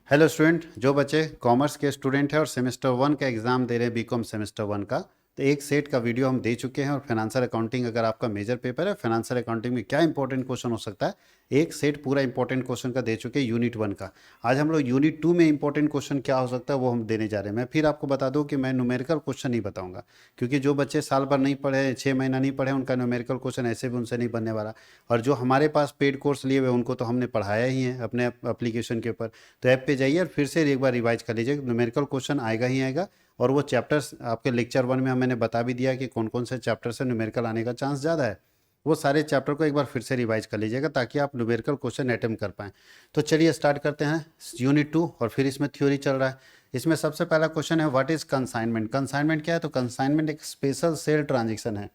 Hello student, जो बच्चे commerce के स्टूडेंट हैं और सेमेस्टर 1 का एग्ज़ाम दे रहे हैं बीकॉम सेमेस्टर 1 का, तो एक सेट का वीडियो हम दे चुके हैं। और फाइनेंशियल अकाउंटिंग अगर आपका मेजर पेपर है, फाइनेंशियल अकाउंटिंग में क्या इंपॉर्टेंट क्वेश्चन हो सकता है, एक सेट पूरा इंपॉर्टेंट क्वेश्चन का दे चुके हैं यूनिट 1 का। आज हम लोग यूनिट 2 में इंपॉर्टेंट क्वेश्चन क्या हो सकता है वो हम देने जा रहे हैं। मैं फिर आपको बता दूं कि मैं न्यूमेरिकल क्वेश्चन नहीं बताऊंगा, क्योंकि जो बच्चे साल भर नहीं पढ़े, 6 महीना नहीं पढ़े, उनका न्यूमेरिकल क्वेश्चन ऐसे भी उनसे नहीं बनने वाला। और जो हमारे पास पेड कोर्स लिए हुए उनको तो हमने पढ़ाया ही है अपने एप्लीकेशन के ऊपर। तो ऐप पे जाइए और फिर से एक बार रिवाइज कर लीजिए, न्यूमेरिकल क्वेश्चन आएगा ही आएगा। और वो चैप्टर्स आपके लेक्चर 1 में मैंने बता भी दिया कि कौन कौन से चैप्टर से न्यूमेरिकल आने का चांस ज़्यादा है। वो सारे चैप्टर को एक बार फिर से रिवाइज कर लीजिएगा ताकि आप न्यूमेरिकल क्वेश्चन अटेम्प्ट कर पाएँ। तो चलिए स्टार्ट करते हैं यूनिट 2, और फिर इसमें थ्योरी चल रहा है। इसमें सबसे पहला क्वेश्चन है, व्हाट इज़ कंसाइनमेंट। कंसाइनमेंट क्या है? तो कंसाइनमेंट एक स्पेशल सेल ट्रांजेक्शन है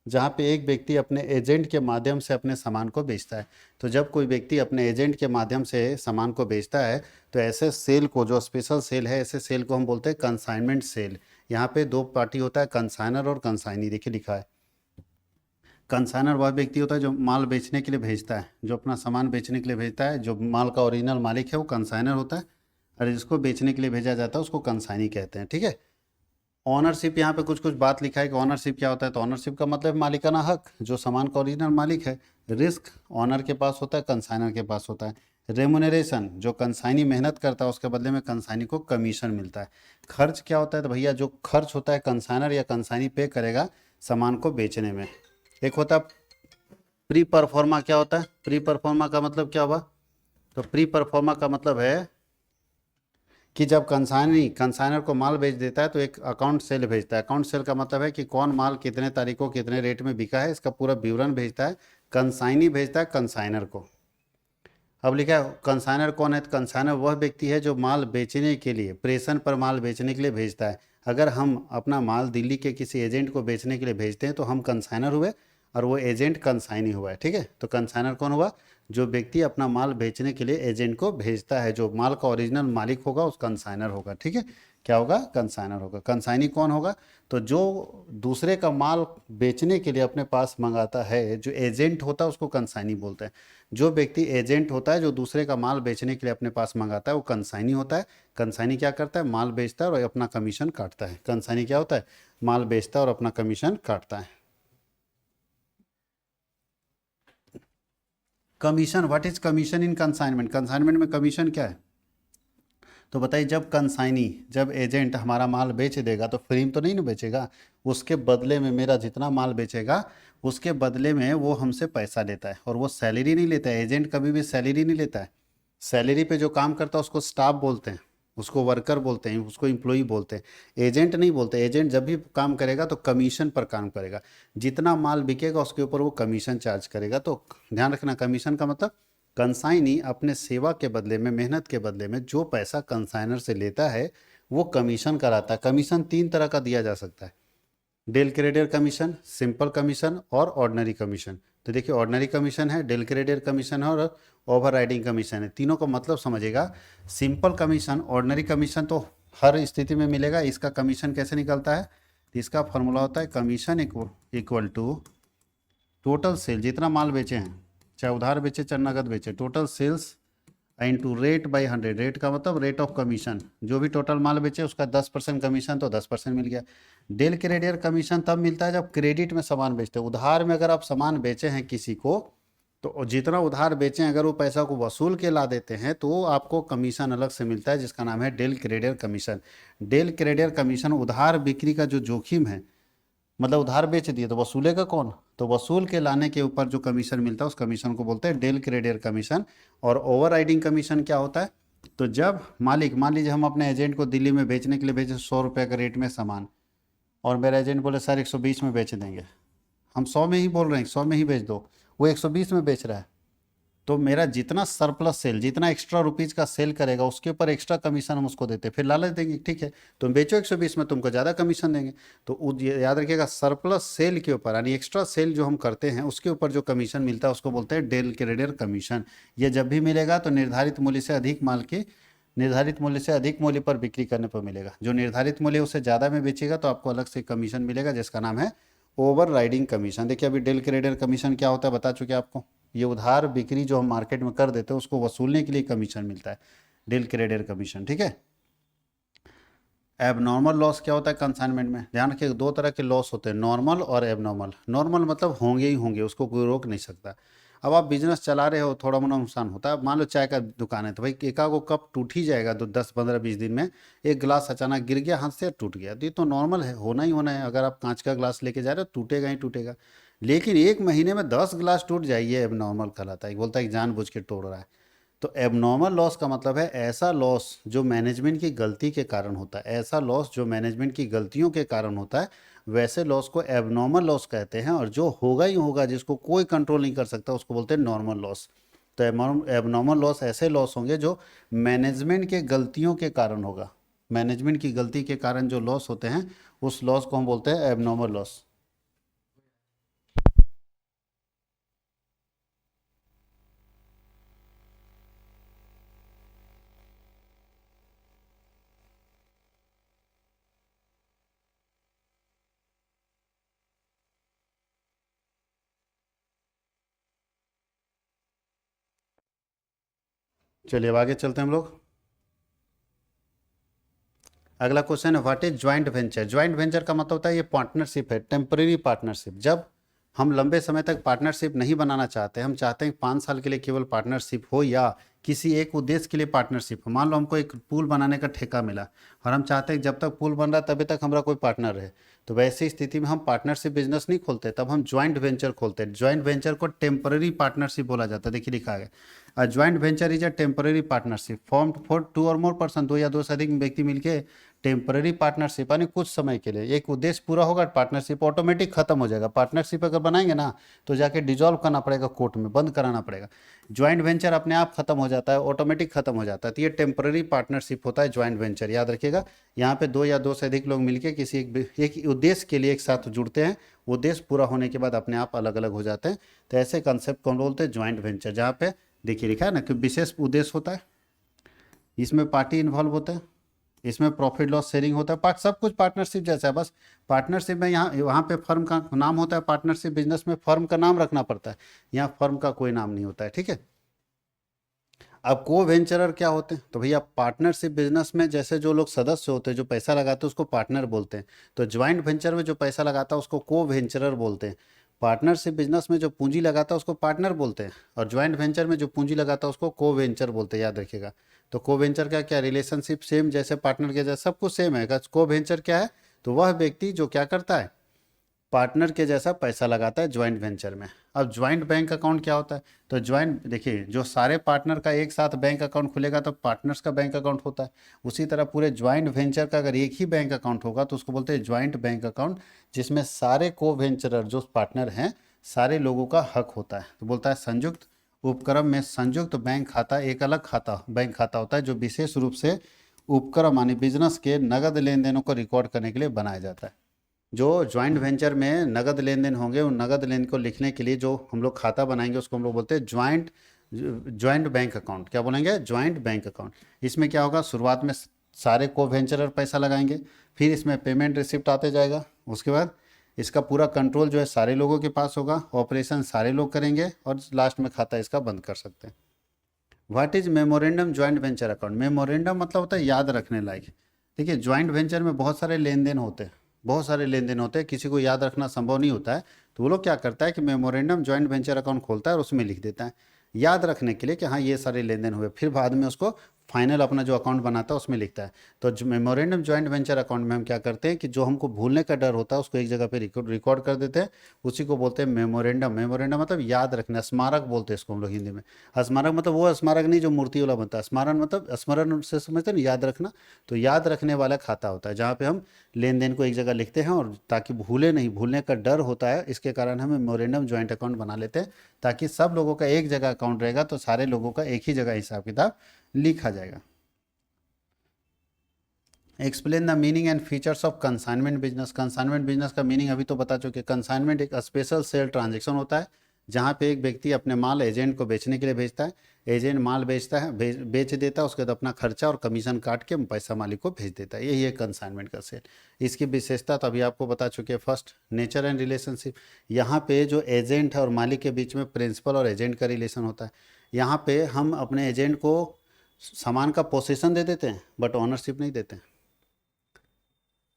जहाँ पे एक व्यक्ति अपने एजेंट के माध्यम से अपने सामान को बेचता है। तो जब कोई व्यक्ति अपने एजेंट के माध्यम से सामान को बेचता है तो ऐसे सेल को, जो स्पेशल सेल है, ऐसे सेल को हम बोलते हैं कंसाइनमेंट सेल। यहाँ पे दो पार्टी होता है, कंसाइनर और कंसाइनी। देखिए लिखा है, कंसाइनर वह व्यक्ति होता है जो माल बेचने के लिए भेजता है, जो अपना सामान बेचने के लिए भेजता है। जो माल का ओरिजिनल मालिक है वो कंसाइनर होता है, और जिसको बेचने के लिए भेजा जाता है उसको कंसाइनी कहते हैं। ठीक है। ऑनरशिप, यहाँ पे कुछ कुछ बात लिखा है कि ऑनरशिप क्या होता है। तो ऑनरशिप का मतलब मालिकाना हक, जो सामान का ओरिजिनल मालिक है। रिस्क ऑनर के पास होता है, कंसाइनर के पास होता है। रेमुनरेशन, जो कंसाइनी मेहनत करता है उसके बदले में कंसाइनी को कमीशन मिलता है। खर्च क्या होता है? तो भैया जो खर्च होता है कंसाइनर या कंसाइनी पे करेगा सामान को बेचने में। एक होता है प्री परफॉर्मा। क्या होता है प्री परफॉर्मा का मतलब? क्या हुआ? तो प्री परफॉर्मा का मतलब है कि जब कंसाइनर को माल बेच देता है तो एक अकाउंट सेल भेजता है। अकाउंट सेल का मतलब है कि कौन माल कितने तारीख को कितने रेट में बिका है, इसका पूरा विवरण भेजता है। कंसाइनी भेजता है कंसाइनर को। अब लिखा है कंसाइनर कौन है? तो कंसाइनर वह व्यक्ति है जो माल बेचने के लिए, प्रेषण पर माल बेचने के लिए भेजता है। अगर हम अपना माल दिल्ली के किसी एजेंट को बेचने के लिए भेजते हैं तो हम कंसाइनर हुए और वो एजेंट कंसाइनी हुआ है। ठीक है। तो कंसाइनर कौन हुआ? जो व्यक्ति अपना माल बेचने के लिए एजेंट को भेजता है। जो माल का ओरिजिनल मालिक होगा उस कंसाइनर होगा। ठीक है। क्या होगा? कंसाइनर होगा। कंसाइनी कौन होगा? तो जो दूसरे का माल बेचने के लिए अपने पास मंगाता है, जो एजेंट होता है उसको कंसाइनी बोलते हैं। जो व्यक्ति एजेंट होता है, जो दूसरे का माल बेचने के लिए अपने पास मंगाता है, वो कंसाइनी होता है। कंसाइनी क्या करता है? माल बेचता है और अपना कमीशन काटता है। कंसाइनी क्या होता है? माल बेचता है और अपना कमीशन काटता है। Commission, what is commission in consignment. Consignment में कमीशन क्या है? तो बताइए, जब एजेंट हमारा माल बेच देगा तो फ्री में तो नहीं ना बेचेगा। उसके बदले में मेरा जितना माल बेचेगा उसके बदले में वो हमसे पैसा लेता है, और वो सैलरी नहीं लेता है। एजेंट कभी भी सैलरी नहीं लेता है। सैलरी पे जो काम करता है उसको स्टाफ बोलते हैं, उसको वर्कर बोलते हैं, उसको एम्प्लॉई बोलते हैं। एजेंट नहीं बोलते। एजेंट जब भी काम करेगा तो कमीशन पर काम करेगा। जितना माल बिकेगा उसके ऊपर वो कमीशन चार्ज करेगा। तो ध्यान रखना, कमीशन का मतलब कंसाइनी अपने सेवा के बदले में, मेहनत के बदले में जो पैसा कंसाइनर से लेता है वो कमीशन कराता है। कमीशन 3 तरह का दिया जा सकता है, डेल क्रेडियर कमीशन, सिंपल कमीशन और ऑर्डनरी कमीशन। तो देखिए, ऑर्डनरी कमीशन है, डेल क्रेडियर कमीशन है और ओवर राइडिंग कमीशन है। तीनों का मतलब समझिएगा। सिंपल कमीशन, ऑर्डनरी कमीशन तो हर स्थिति में मिलेगा। इसका कमीशन कैसे निकलता है? तो इसका फॉर्मूला होता है commission equal to total sale, जितना माल बेचे हैं, चाहे उधार बेचे चाहे नगद बेचे, total sales into rate by 100। Rate का मतलब रेट ऑफ कमीशन, जो भी टोटल माल बेचे उसका 10% कमीशन, तो 10% मिल गया। डेल क्रेडियर कमीशन तब मिलता है जब क्रेडिट में सामान बेचते हैं। उधार में अगर आप सामान बेचे हैं किसी को, तो जितना उधार बेचें अगर वो पैसा को वसूल के ला देते हैं तो आपको कमीशन अलग से मिलता है, जिसका नाम है डेल क्रेडियर कमीशन। डेल क्रेडियर कमीशन उधार बिक्री का जो जोखिम है, मतलब उधार बेच दिए तो वसूलेगा कौन? तो वसूल के लाने के ऊपर जो कमीशन मिलता है उस कमीशन को बोलते हैं डेल क्रेडियर कमीशन। और ओवर राइडिंग कमीशन क्या होता है? तो जब मालिक, मान लीजिए हम अपने एजेंट को दिल्ली में बेचने के लिए भेजे 100 रुपये का रेट में सामान, और मेरा एजेंट बोले सर 120 में बेच देंगे। हम 100 में ही बोल रहे हैं, 100 में ही बेच दो, वो 120 में बेच रहा है। तो मेरा जितना सरप्लस सेल, जितना एक्स्ट्रा रुपीज का सेल करेगा उसके ऊपर एक्स्ट्रा कमीशन हम उसको देते हैं। फिर लालच देंगे, ठीक है तुम बेचो 120 में, तुमको ज़्यादा कमीशन देंगे। तो याद रखिएगा, सरप्लस सेल के ऊपर यानी एक्स्ट्रा सेल जो हम करते हैं उसके ऊपर जो कमीशन मिलता है उसको बोलते हैं डेल क्रेडियर कमीशन। ये जब भी मिलेगा तो निर्धारित मूल्य से अधिक माल की, निर्धारित मूल्य से अधिक मूल्य पर बिक्री करने पर मिलेगा। जो निर्धारित मूल्य उससे ज़्यादा में बेचेगा तो आपको अलग से कमीशन मिलेगा, जिसका नाम है ओवर राइडिंग कमीशन। देखिए, अभी डेल क्रेडियर कमीशन क्या होता है बता चुके आपको। ये उधार बिक्री जो हम मार्केट में कर देते हैं उसको वसूलने के लिए कमीशन मिलता है। डील क्रेडिट कमीशन, ठीक है। एबनॉर्मल लॉस क्या होता है कंसाइनमेंट में, ध्यान रखिए दो तरह के लॉस होते हैं, नॉर्मल और एबनॉर्मल। नॉर्मल मतलब होंगे ही होंगे, उसको कोई रोक नहीं सकता। अब आप बिजनेस चला रहे हो, थोड़ा मोड़ा नुकसान होता है। मान लो चाय का दुकान है तो भाई एका को कप टूट ही जाएगा, 10 15 20 दिन में। एक गिलास अचानक गिर गया हाथ से, टूट गया, तो ये तो नॉर्मल है, होना ही होना है। अगर आप कांच का गिलास लेके जा रहे हो टूटेगा ही टूटेगा। लेकिन एक महीने में 10 गिलास टूट जाए, ये एबनॉर्मल कहलाता है। बोलता है कि जानबूझ के तोड़ रहा है। तो एबनॉर्मल लॉस का मतलब है ऐसा लॉस जो मैनेजमेंट की गलती के कारण होता है, ऐसा लॉस जो मैनेजमेंट की गलतियों के कारण होता है, वैसे लॉस को एबनॉर्मल लॉस कहते हैं। और जो होगा ही होगा, जिसको कोई कंट्रोल नहीं कर सकता, उसको बोलते हैं नॉर्मल लॉस। तो एबनॉर्मल लॉस ऐसे लॉस होंगे जो मैनेजमेंट के गलतियों के कारण होगा। मैनेजमेंट की गलती के कारण जो लॉस होते हैं, उस लॉस को हम बोलते हैं एबनॉर्मल लॉस। चलिए अब आगे चलते हैं हम लोग। अगला क्वेश्चन है what is joint venture. Joint venture का मतलब होता है ये पार्टनरशिप है, टेम्परेरी पार्टनरशिप। जब हम लंबे समय तक पार्टनरशिप नहीं बनाना चाहते, हम चाहते हैं 5 साल के लिए केवल पार्टनरशिप हो, या किसी एक उद्देश्य के लिए पार्टनरशिप हो। मान लो हमको एक पुल बनाने का ठेका मिला और हम चाहते हैं कि जब तक पुल बन रहा है तभी तक हमारा कोई पार्टनर रहे। तो वैसी स्थिति में हम पार्टनरशिप बिजनेस नहीं खोलते, तब हम ज्वाइंट वेंचर खोलते हैं। ज्वाइंट वेंचर को टेम्पररी पार्टनरशिप बोला जाता है। देखिए लिखा है, a joint venture is a temporary partnership formed for 2 और मोर पर्सन, दो या दो से अधिक व्यक्ति मिलके टेम्पररी पार्टनरशिप, यानी कुछ समय के लिए। एक उद्देश्य पूरा होगा, पार्टनरशिप ऑटोमेटिक खत्म हो जाएगा। पार्टनरशिप अगर बनाएंगे ना तो जाके डिजॉल्व करना पड़ेगा, कोर्ट में बंद कराना पड़ेगा। ज्वाइंट वेंचर अपने आप खत्म हो जाता है, ऑटोमेटिक खत्म हो जाता है। तो ये टेम्पररी पार्टनरशिप होता है ज्वाइंट वेंचर, याद रखिएगा। यहाँ पे दो या दो से अधिक लोग मिलकर किसी एक उद्देश्य के लिए एक साथ जुड़ते हैं, उद्देश्य पूरा होने के बाद अपने आप अलग अलग हो जाते हैं। तो ऐसे कंसेप्ट को हम बोलते हैं ज्वाइंट वेंचर, जहाँ पे देखिए लिखा है ना कि विशेष उद्देश्य होता है, इसमें पार्टी इन्वॉल्व होता है, इसमें प्रॉफिट लॉस शेयरिंग होता है, सब कुछ पार्टनरशिप जैसा है। बस पार्टनरशिप में यहाँ वहाँ पे फर्म का नाम होता है, पार्टनरशिप बिजनेस में फर्म का नाम रखना पड़ता है, यहाँ फर्म का कोई नाम नहीं होता है, ठीक है। अब को वेंचरर क्या होते हैं, तो भैया पार्टनरशिप बिजनेस में जैसे जो लोग सदस्य होते हैं, जो पैसा लगाते हैं, उसको पार्टनर बोलते हैं। तो ज्वाइंट वेंचर में जो पैसा लगाता है उसको को वेंचरर बोलते हैं। पार्टनरशिप बिजनेस में जो पूंजी लगाता है उसको पार्टनर बोलते हैं, और ज्वाइंट वेंचर में जो पूंजी लगाता है उसको को वेंचर बोलते हैं, याद रखिएगा। तो को वेंचर का क्या रिलेशनशिप, सेम जैसे पार्टनर के जैसे सब कुछ सेम है। को वेंचर क्या है, तो वह व्यक्ति जो क्या करता है, पार्टनर के जैसा पैसा लगाता है ज्वाइंट वेंचर में। अब ज्वाइंट बैंक अकाउंट क्या होता है, तो ज्वाइंट देखिए जो सारे पार्टनर का एक साथ बैंक अकाउंट खुलेगा तो पार्टनर्स का बैंक अकाउंट होता है। उसी तरह पूरे ज्वाइंट वेंचर का अगर एक ही बैंक अकाउंट होगा तो उसको बोलते हैं ज्वाइंट बैंक अकाउंट, जिसमें सारे को वेंचरर जो पार्टनर हैं सारे लोगों का हक होता है। तो बोलता है संयुक्त उपक्रम में संयुक्त बैंक खाता एक अलग खाता बैंक खाता होता है, जो विशेष रूप से उपक्रम यानी बिजनेस के नगद लेन देनों को रिकॉर्ड करने के लिए बनाया जाता है। जो ज्वाइंट वेंचर में नगद लेन देन होंगे, उन नगद लेन को लिखने के लिए जो हम लोग खाता बनाएंगे उसको हम लोग बोलते हैं ज्वाइंट बैंक अकाउंट। क्या बोलेंगे, ज्वाइंट बैंक अकाउंट। इसमें क्या होगा, शुरुआत में सारे को वेंचरर पैसा लगाएंगे, फिर इसमें पेमेंट रिसिप्ट आते जाएगा, उसके बाद इसका पूरा कंट्रोल जो है सारे लोगों के पास होगा, ऑपरेशन सारे लोग करेंगे, और लास्ट में खाता इसका बंद कर सकते हैं। What is memorandum joint venture account. Memorandum मतलब होता है याद रखने लायक। देखिए ज्वाइंट वेंचर में बहुत सारे लेन देन होते हैं, बहुत सारे लेन देन होते हैं, किसी को याद रखना संभव नहीं होता है। तो वो लोग क्या करता है कि मेमोरेंडम ज्वाइंट वेंचर अकाउंट खोलता है और उसमें लिख देता है याद रखने के लिए कि हाँ ये सारे लेन देन हुए, फिर बाद में उसको फाइनल अपना जो अकाउंट बनाता है उसमें लिखता है। तो जो मेमोरेंडम ज्वाइंट वेंचर अकाउंट में हम क्या करते हैं कि जो हमको भूलने का डर होता है उसको एक जगह पे रिकॉर्ड कर देते हैं, उसी को बोलते हैं मेमोरेंडम। मेमोरेंडम मतलब याद रखना, स्मारक बोलते हैं इसको हम लोग हिंदी में। स्मारक मतलब वो स्मारक नहीं जो मूर्ति वाला बनता है, स्मारक मतलब स्मरण से समझते हैं ना, याद रखना। तो याद रखने वाला खाता होता है जहाँ पे हम लेन देन को एक जगह लिखते हैं, और ताकि भूले नहीं, भूलने का डर होता है, इसके कारण हम मेमोरेंडम ज्वाइंट अकाउंट बना लेते हैं, ताकि सब लोगों का एक जगह अकाउंट रहेगा तो सारे लोगों का एक ही जगह हिसाब किताब लिखा जाएगा। Explain the meaning and features of consignment business. Consignment business का मीनिंग अभी तो बता चुके। कंसाइनमेंट एक स्पेशल सेल ट्रांजेक्शन होता है जहाँ पे एक व्यक्ति अपने माल एजेंट को बेचने के लिए भेजता है, एजेंट माल बेचता है, बेच देता है, उसके बाद अपना खर्चा और कमीशन काट के पैसा मालिक को भेज देता है। यही है कंसाइनमेंट का सेल। इसकी विशेषता तो अभी आपको बता चुके। First, nature and relationship. यहाँ पे जो एजेंट है और मालिक के बीच में प्रिंसिपल और एजेंट का रिलेशन होता है। यहाँ पे हम अपने एजेंट को सामान का पोसेशन दे देते हैं बट ओनरशिप नहीं देते हैं।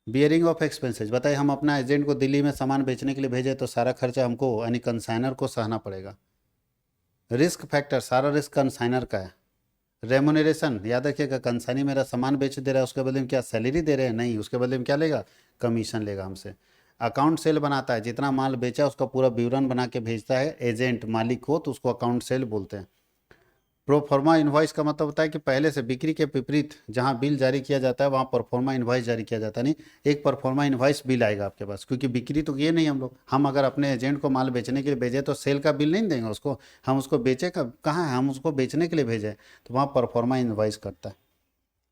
बियरिंग ऑफ एक्सपेंसेस, बताइए हम अपना एजेंट को दिल्ली में सामान बेचने के लिए भेजे तो सारा खर्चा हमको यानी कंसाइनर को सहना पड़ेगा। रिस्क फैक्टर, सारा रिस्क कंसाइनर का है। रेमुनरेशन, याद रखिएगा कंसाइनी मेरा सामान बेच दे रहा है, उसके बदले में क्या सैलरी दे रहे हैं? नहीं, उसके बदले में क्या लेगा? कमीशन लेगा हमसे। अकाउंट सेल बनाता है, जितना माल बेचा उसका पूरा विवरण बना के भेजता है एजेंट मालिक को, तो उसको अकाउंट सेल बोलते हैं। प्रोफॉर्मा इनवॉइस का मतलब होता है कि पहले से बिक्री के विपरीत जहां बिल जारी किया जाता है वहां परफॉर्मा इनवॉइस जारी किया जाता है। नहीं, एक परफॉर्मा इनवॉइस बिल आएगा आपके पास, क्योंकि बिक्री तो ये नहीं हम अगर अपने एजेंट को माल बेचने के लिए भेजे तो सेल का बिल नहीं देंगे उसको, हम उसको बेचे कहाँ है, हम उसको बेचने के लिए भेजे तो वहाँ परफॉर्मा इनवॉइस करता है।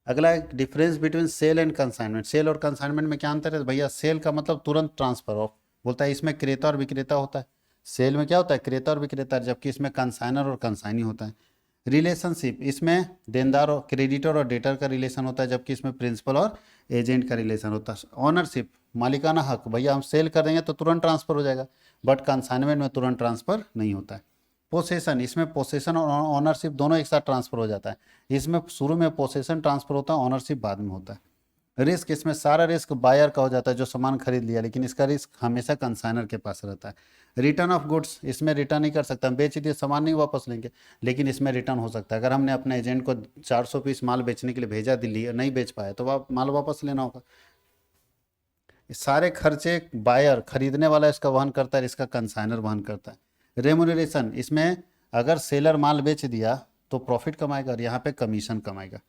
अगला एक difference between sale and consignment. Sale और कंसाइनमेंट में क्या अंतर है? भैया सेल का मतलब तुरंत ट्रांसफर ऑफ, बोलता है इसमें क्रेता और विक्रेता होता है। सेल में क्या होता है? क्रेता और विक्रेता, जबकि इसमें कंसाइनर और कंसाइनी होता है। रिलेशनशिप, इसमें देनदार और क्रेडिटर और डेटर का रिलेशन होता है, जबकि इसमें प्रिंसिपल और एजेंट का रिलेशन होता है। ओनरशिप, मालिकाना हक, भैया हम सेल कर देंगे तो तुरंत ट्रांसफर हो जाएगा, बट कंसाइनमेंट में तुरंत ट्रांसफर नहीं होता है। पोसेशन, इसमें पोसेशन और ओनरशिप दोनों एक साथ ट्रांसफर हो जाता है। इसमें शुरू में पोसेशन ट्रांसफर होता है, ओनरशिप बाद में होता है। रिस्क, इसमें सारा रिस्क बायर का हो जाता है जो सामान खरीद लिया, लेकिन इसका रिस्क हमेशा कंसाइनर के पास रहता है। रिटर्न ऑफ गुड्स, इसमें रिटर्न नहीं कर सकता, हम बेच दिए सामान नहीं वापस लेंगे, लेकिन इसमें रिटर्न हो सकता है। अगर हमने अपने एजेंट को 400 पीस माल बेचने के लिए भेजा दिल्ली, नहीं बेच पाया तो माल वापस लेना होगा। सारे खर्चे बायर खरीदने वाला इसका वहन करता है, इसका कंसाइनर वहन करता है। रेमुनरेशन, इसमें अगर सेलर माल बेच दिया तो प्रॉफिट कमाएगा और यहाँ पे कमीशन कमाएगा।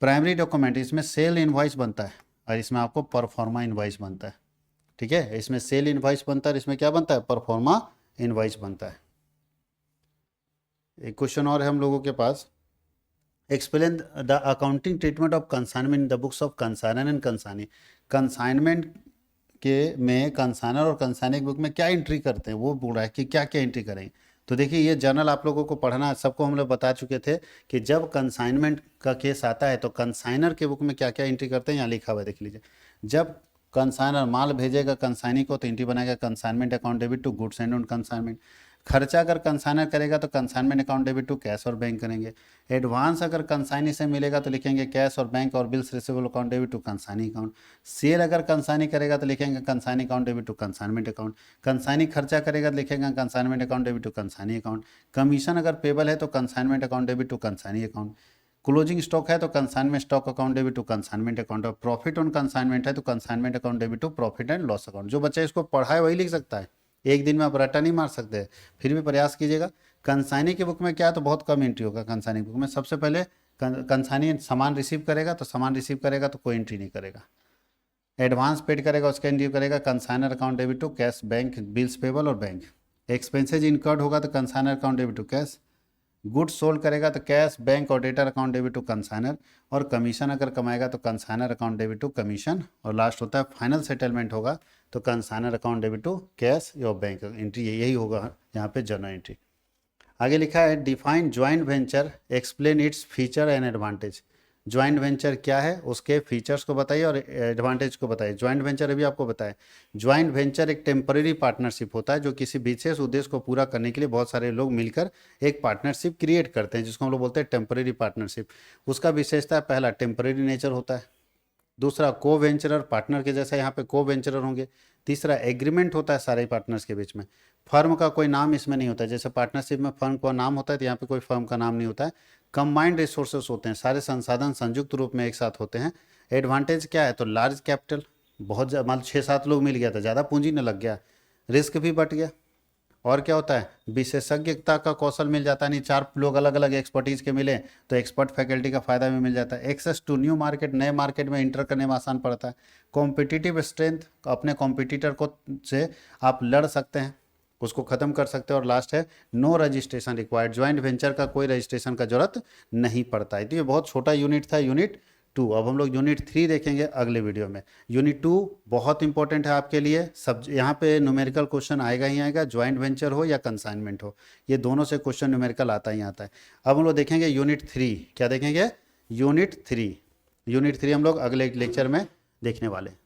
प्राइमरी डॉक्यूमेंट, इसमें सेल इनवॉइस बनता है और इसमें आपको परफॉर्मा इनवॉइस बनता है। ठीक है, इसमें सेल इनवॉइस बनता है, इसमें क्या बनता है? परफॉर्मा इनवॉइस बनता है। एक क्वेश्चन और है हम लोगों के पास, explain the accounting treatment of consignment in the books of consignor and consignee. Consignment के में कंसाइनर और कंसाइनी बुक में क्या एंट्री करते हैं, वो बोल रहा है कि क्या क्या एंट्री करेंगे। तो देखिए ये जर्नल आप लोगों को पढ़ना है, सबको हम लोग बता चुके थे कि जब कंसाइनमेंट का केस आता है तो कंसाइनर के बुक में क्या क्या एंट्री करते हैं, यहाँ लिखा हुआ है देख लीजिए। जब कंसाइनर माल भेजेगा कंसाइनी को तो एंट्री बनाएगा consignment account debit to goods and on consignment. खर्चा अगर कंसाइनर करेगा तो consignment account debit to cash और बैंक करेंगे। एडवांस अगर कंसाइनी से मिलेगा तो लिखेंगे कैश और बैंक और bills receivable account debit to consignee account. Sale अगर कंसाइनी करेगा तो लिखेंगे consignee account debit to consignment account. Consignee खर्चा करेगा तो लिखेंगे consignment account debit to consignee account. Commission अगर पेबल है तो consignment account debit to consignee account. Closing stock है तो consignment stock account debit to consignment account. और प्रॉफिट ऑन कंसाइनमेंट है तो consignment account debit to profit and loss account. जो बच्चा इसको पढ़ा है वही लिख सकता है, एक दिन में आप रट्टा नहीं मार सकते, फिर भी प्रयास कीजिएगा। कंसाइनी की बुक में क्या है तो बहुत कम एंट्री होगा। कंसाइनी बुक में सबसे पहले कंसाइनी सामान रिसीव करेगा तो सामान रिसीव करेगा तो कोई एंट्री नहीं करेगा। एडवांस पेड करेगा उसका एंट्री करेगा consignor account debit to cash bank bills payable और बैंक। एक्सपेंसेज इनकर्ड होगा तो consignor account debit to cash. Goods sold करेगा तो कैश बैंक और debtor account debit to consignor. और कमीशन अगर कमाएगा तो consignor account debit to commission. और लास्ट होता है फाइनल सेटलमेंट होगा तो consignor account debit to cash या बैंक एंट्री, यही होगा यहाँ पे जर्नल एंट्री। आगे लिखा है define joint venture, explain its feature and advantage. Joint venture क्या है उसके फीचर्स को बताइए और एडवांटेज को बताइए। ज्वाइंट वेंचर अभी आपको बताएं, ज्वाइंट वेंचर एक टेम्पररी पार्टनरशिप होता है जो किसी विशेष उद्देश्य को पूरा करने के लिए बहुत सारे लोग मिलकर एक पार्टनरशिप क्रिएट करते हैं, जिसको हम लोग बोलते हैं टेम्पररी पार्टनरशिप। उसका विशेषता है, पहला टेम्पररी नेचर होता है, दूसरा को वेंचरर पार्टनर के जैसा यहाँ पे को वेंचरर होंगे, तीसरा एग्रीमेंट होता है सारे पार्टनर्स के बीच में। फर्म का कोई नाम इसमें नहीं होता है, जैसे पार्टनरशिप में फर्म का नाम होता है तो यहाँ पे कोई फर्म का नाम नहीं होता है। कंबाइंड रिसोर्सेस होते हैं, सारे संसाधन संयुक्त रूप में एक साथ होते हैं। एडवांटेज क्या है तो लार्ज कैपिटल, बहुत मतलब 6-7 लोग मिल गया था, ज़्यादा पूंजी न लग गया, रिस्क भी बट गया। और क्या होता है विशेषज्ञता का कौशल मिल जाता है, नहीं 4 लोग अलग अलग एक्सपर्टीज के मिले तो एक्सपर्ट फैकल्टी का फायदा भी मिल जाता है। एक्सेस टू न्यू मार्केट, नए मार्केट में इंटर करने में आसान पड़ता है। कॉम्पिटिटिव स्ट्रेंथ, अपने कॉम्पिटिटर को से आप लड़ सकते हैं, उसको ख़त्म कर सकते हैं। और लास्ट है no registration required, joint venture का कोई रजिस्ट्रेशन का जरूरत नहीं पड़ता है। तो ये बहुत छोटा यूनिट था, यूनिट 2। अब हम लोग यूनिट 3 देखेंगे अगले वीडियो में। यूनिट 2 बहुत इंपॉर्टेंट है आपके लिए, सब यहाँ पे न्यूमेरिकल क्वेश्चन आएगा ही आएगा, ज्वाइंट वेंचर हो या कंसाइनमेंट हो, ये दोनों से क्वेश्चन न्यूमेरिकल आता ही आता है। अब हम लोग देखेंगे यूनिट 3, क्या देखेंगे यूनिट 3। यूनिट 3 हम लोग अगले लेक्चर में देखने वाले हैं।